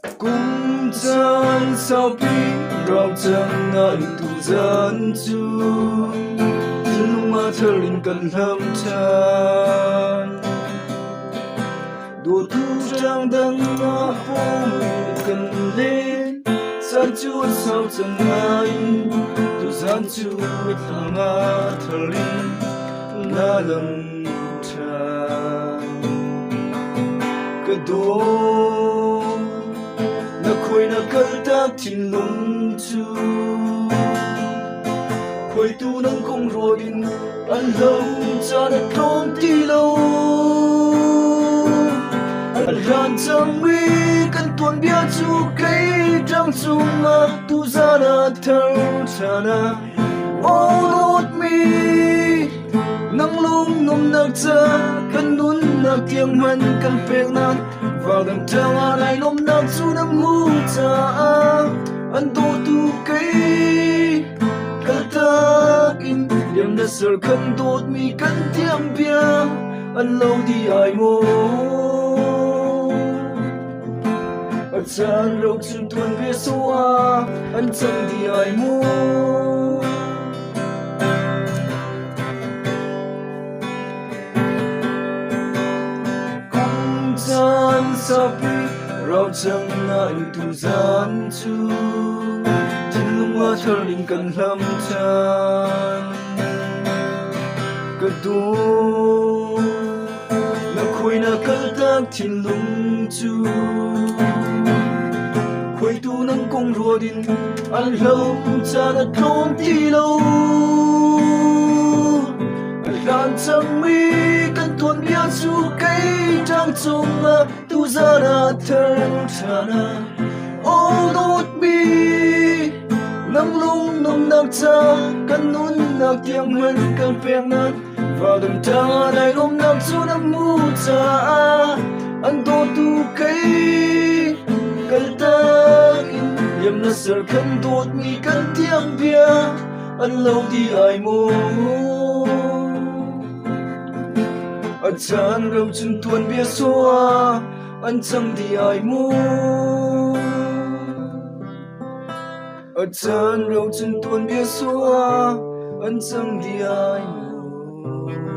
Cùng chân sao bi rau chẳng ngại tu dân chu Tin mà thơ linh cần lâm chan Đồ thu trang đăng ngã bố mình cần lên San chu sao chẳng ngại Tu gian chu ít thằng ngã thơ linh na lâm chan Cái đồ khôi na cất tác thiên lung chu khôi tu nâng công rồi in anh lâu cha đã không đi lâu anh ran chẳng mi cần tuần bia chu cây trăng chung mà tu ra na thâu cha na ô lốt mi nâng lung nôm nạc cha cần nún nạc tiếng man cần phèn nan vào đằng trăng à này nôm nạc chu nằm mu cha anh tô tu cây cả ta in điểm đã sợ khăn tốt mi cần tiếng bia anh lâu đi ai mô anh chan rau chân tuần bia xóa anh chẳng đi ai mô sabi rau chẳng ngại tu gian chu thiên lung hoa thơ linh cần lâm chan cơ tu na khôi na cất tác thiên lung chu khôi tu nâng công rùa din anh lâu cha đã không đi lâu gan chẳng mi cần tuần bia chu cây trăng chung tu ra na thân chana ô đốt bi nâng lung nông nạc cha cần nún nạc tiếng hơn cần phèn nan vào đầm ta này nông nạc chu nằm mu cha anh tô tu cây cần ta in yếm na sợ khăn tốt mi cần tiếng bia anh lâu đi ai mô anh chan rau chân tuần bia xóa anh chẳng đi ai mô anh chan rau chân tuần bia xóa anh chẳng đi ai mô